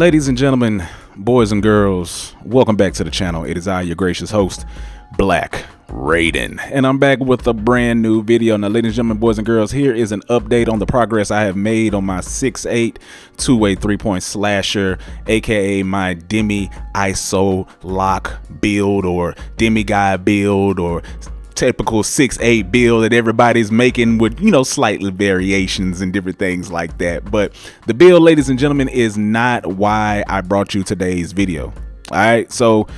Ladies and gentlemen, boys and girls, welcome back to the channel. It is I, your gracious host, Black Raiden, and I'm back with a brand new video. Now, ladies and gentlemen, boys and girls, here is an update on the progress I have made on my 6'8" two-way three-point slasher, aka my Demigod ISO lock build, or Demigod build, or typical 6'8" build that everybody's making with, slightly variations and different things like that. But the build, ladies and gentlemen, is not why I brought you today's video. All right, so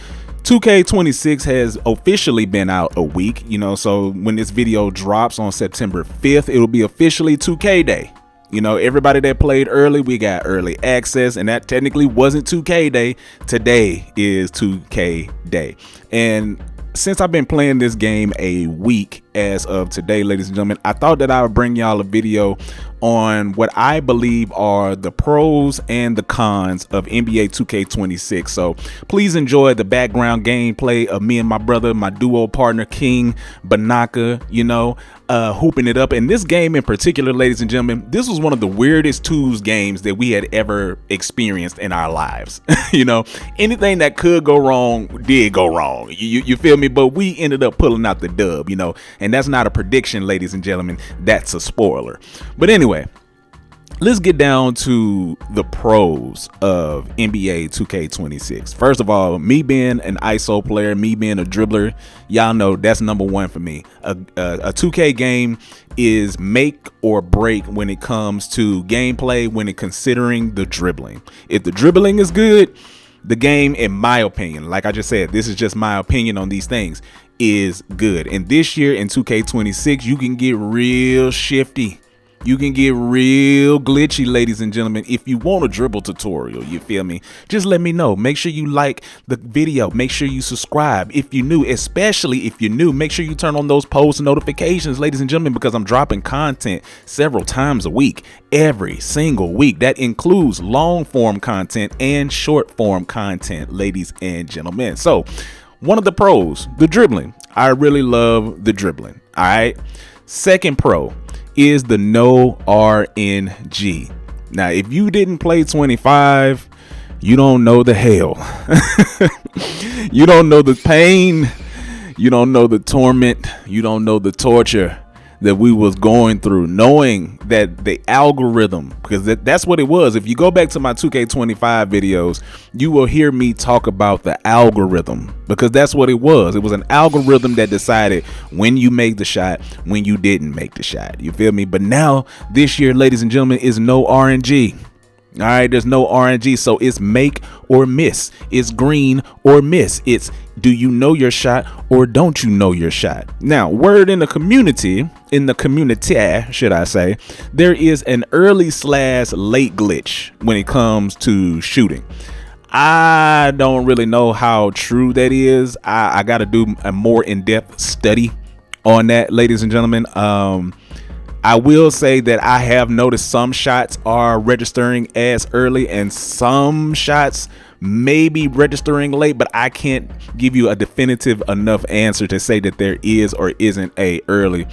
2K26 has officially been out a week, so when this video drops on September 5th, it'll be officially 2K day. Everybody that played early, we got early access, and that technically wasn't 2K day. Today is 2K day. And since I've been playing this game a week as of today, ladies and gentlemen, I thought that I would bring y'all a video on what I believe are the pros and the cons of NBA 2K26. So please enjoy the background gameplay of me and my brother, my duo partner, King Banaka, hooping it up. And this game in particular, ladies and gentlemen, this was one of the weirdest twos games that we had ever experienced in our lives. Anything that could go wrong did go wrong. You feel me? But we ended up pulling out the dub, and that's not a prediction, ladies and gentlemen. That's a spoiler. But anyway, let's get down to the pros of NBA 2K26. First of all, me being an ISO player, me being a dribbler, y'all know that's number one for me. A 2K game is make or break when it comes to gameplay, when it considering the dribbling. If the dribbling is good, the game, in my opinion, like I just said, this is just my opinion on these things, is good. And this year in 2K26, you can get real shifty. You can get real glitchy, ladies and gentlemen. If you want a dribble tutorial, you feel me? Just let me know. Make sure you like the video. Make sure you subscribe if you're new, especially if you're new. Make sure you turn on those post notifications, ladies and gentlemen, because I'm dropping content several times a week, every single week. That includes long form content and short form content, ladies and gentlemen. So one of the pros, the dribbling. I really love the dribbling. All right. Second pro is the no RNG. Now, if you didn't play 25, you don't know the hell. You don't know the pain. You don't know the torment. You don't know the torture that we was going through, knowing that the algorithm, because that's what it was. If you go back to my 2K25 videos, you will hear me talk about the algorithm, because that's what it was. It was an algorithm that decided when you make the shot, when you didn't make the shot. You feel me? But now this year, ladies and gentlemen, is no RNG. All right, there's no RNG, so it's make or miss. It's green or miss. It's do you know your shot or don't you know your shot? Now, word in the community, should I say, there is an early/late glitch when it comes to shooting. I don't really know how true that is. I got to do a more in-depth study on that, ladies and gentlemen. I will say that I have noticed some shots are registering as early and some shots may be registering late, but I can't give you a definitive enough answer to say that there is or isn't a early/late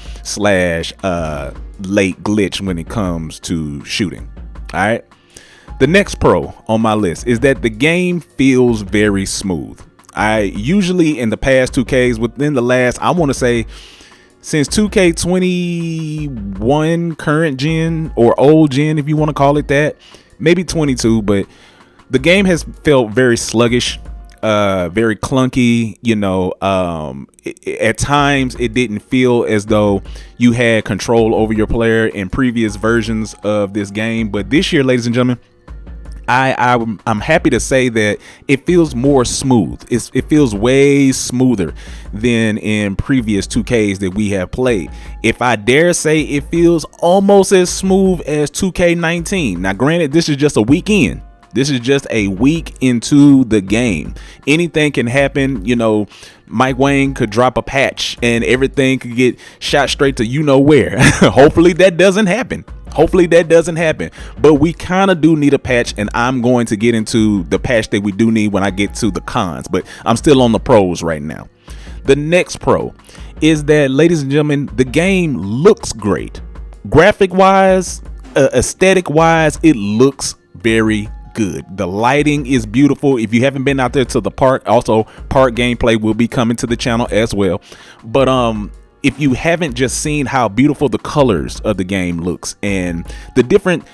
glitch when it comes to shooting. All right. The next pro on my list is that the game feels very smooth. I usually in the past 2Ks, within the last, I want to say, since 2K21 current gen, or old gen if you want to call it that, maybe 22, but the game has felt very sluggish, very clunky. At times it didn't feel as though you had control over your player in previous versions of this game. But this year, ladies and gentlemen, I'm happy to say that it feels more smooth. It feels way smoother than in previous 2Ks that we have played. If I dare say, it feels almost as smooth as 2K19. Now, granted, this is just a weekend. This is just a week into the game. Anything can happen. Mike Wayne could drop a patch and everything could get shot straight to where. Hopefully that doesn't happen. But we kind of do need a patch, and I'm going to get into the patch that we do need when I get to the cons, but I'm still on the pros right now. The next pro is that, ladies and gentlemen, the game looks great. Graphic wise, aesthetic wise, it looks very good. The lighting is beautiful. If you haven't been out there to the park, also park gameplay will be coming to the channel as well. But if you haven't just seen how beautiful the colors of the game looks and the different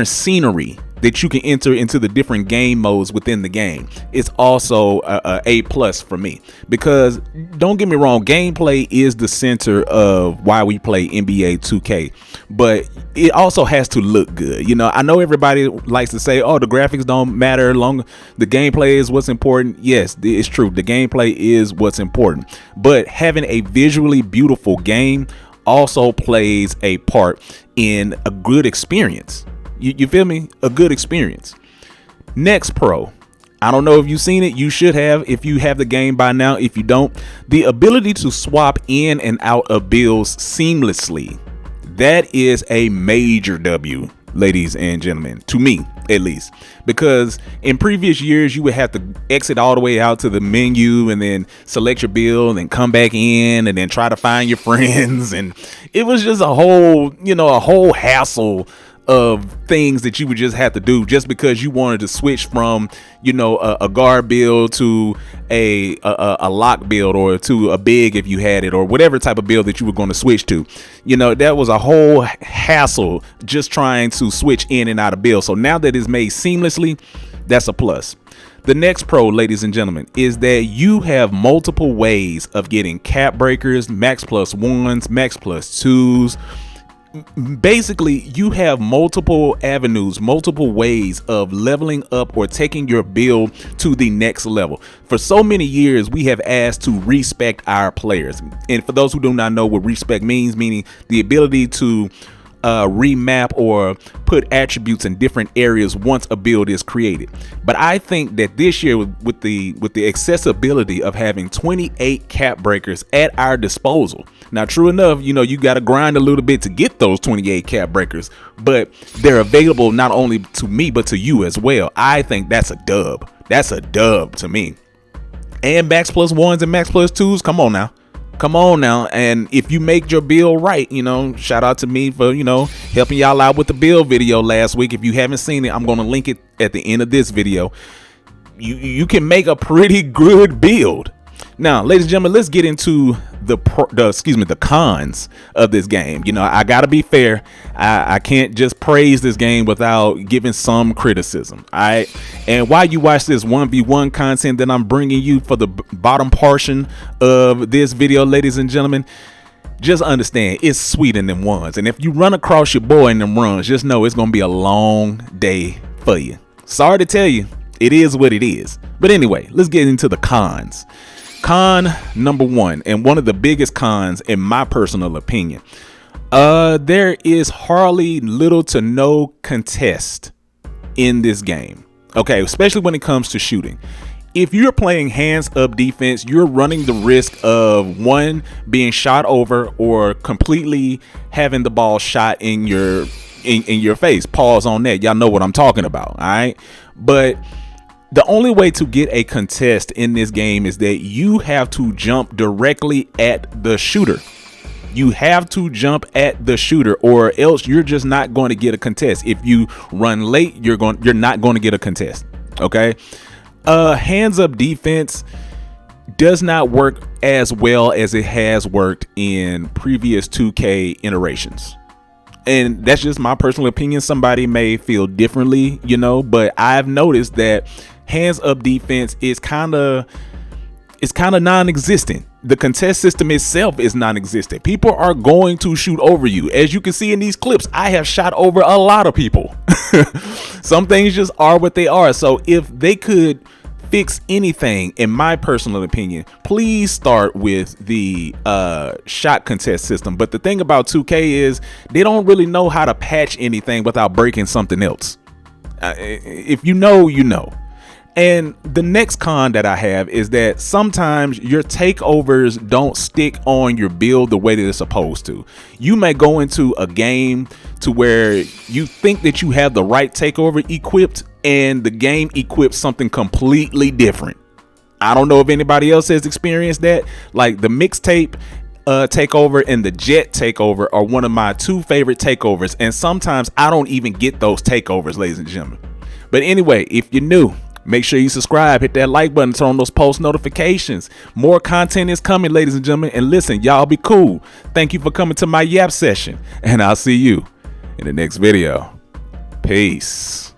scenery that you can enter into the different game modes within the game, it's also a plus for me, because don't get me wrong, gameplay is the center of why we play NBA 2K, but it also has to look good. You know, I know everybody likes to say, oh, the graphics don't matter, long the gameplay is what's important. Yes, it's true, the gameplay is what's important, but having a visually beautiful game also plays a part in a good experience. You feel me? A good experience. Next pro. I don't know if you've seen it. You should have if you have the game by now. If you don't, the ability to swap in and out of builds seamlessly. That is a major W, ladies and gentlemen, to me at least, because in previous years you would have to exit all the way out to the menu and then select your build and come back in and then try to find your friends, and it was just a whole hassle of things that you would just have to do just because you wanted to switch from, you know, a guard build to a lock build, or to a big if you had it, or whatever type of build that you were going to switch to. You know, that was a whole hassle just trying to switch in and out of build. So now that it's made seamlessly, that's a plus. The next pro, ladies and gentlemen, is that you have multiple ways of getting cap breakers, max plus ones, max plus twos. Basically, you have multiple avenues, multiple ways of leveling up or taking your build to the next level. For so many years, we have asked to respect our players. And for those who do not know what respect means, meaning the ability to remap or put attributes in different areas once a build is created. But I think that this year, with the accessibility of having 28 cap breakers at our disposal. Now, true enough, you know, you got to grind a little bit to get those 28 cap breakers, but they're available not only to me but to you as well. I think that's a dub. That's a dub to me. And max plus ones and max plus twos, come on now. Come on now. And if you make your build right, you know, shout out to me for, you know, helping y'all out with the build video last week. If you haven't seen it, I'm going to link it at the end of this video. You can make a pretty good build. Now, ladies and gentlemen, let's get into the cons of this game. You know, I gotta be fair. I can't just praise this game without giving some criticism. And while you watch this 1v1 content that I'm bringing you for the bottom portion of this video, ladies and gentlemen, just understand it's sweet in them ones. And if you run across your boy in them runs, just know it's gonna be a long day for you. Sorry to tell you, it is what it is. But anyway, let's get into the cons. Con number one, and one of the biggest cons in my personal opinion, there is hardly little to no contest in this game. Okay, especially when it comes to shooting. If you're playing hands up defense, you're running the risk of one, being shot over, or completely having the ball shot in your face. Pause on that. Y'all know what I'm talking about. All right, but the only way to get a contest in this game is that you have to jump directly at the shooter. You have to jump at the shooter, or else you're just not going to get a contest. If you run late, you're not going to get a contest. Okay. Hands up defense does not work as well as it has worked in previous 2K iterations. And that's just my personal opinion. Somebody may feel differently, you know, but I've noticed that hands up defense is kind of non-existent. The contest system itself is non-existent. People are going to shoot over you. As you can see in these clips, I have shot over a lot of people. Some things just are what they are. So if they could fix anything, in my personal opinion, please start with the shot contest system. But the thing about 2K is they don't really know how to patch anything without breaking something else. If you know, you know. And the next con that I have is that sometimes your takeovers don't stick on your build the way that it's supposed to. You may go into a game to where you think that you have the right takeover equipped, and the game equips something completely different. I don't know if anybody else has experienced that. Like the mixtape takeover and the jet takeover are one of my two favorite takeovers, and sometimes I don't even get those takeovers, ladies and gentlemen. But anyway, if you're new, make sure you subscribe, hit that like button, turn on those post notifications. More content is coming, ladies and gentlemen. And listen, y'all be cool. Thank you for coming to my yap session, and I'll see you in the next video. Peace.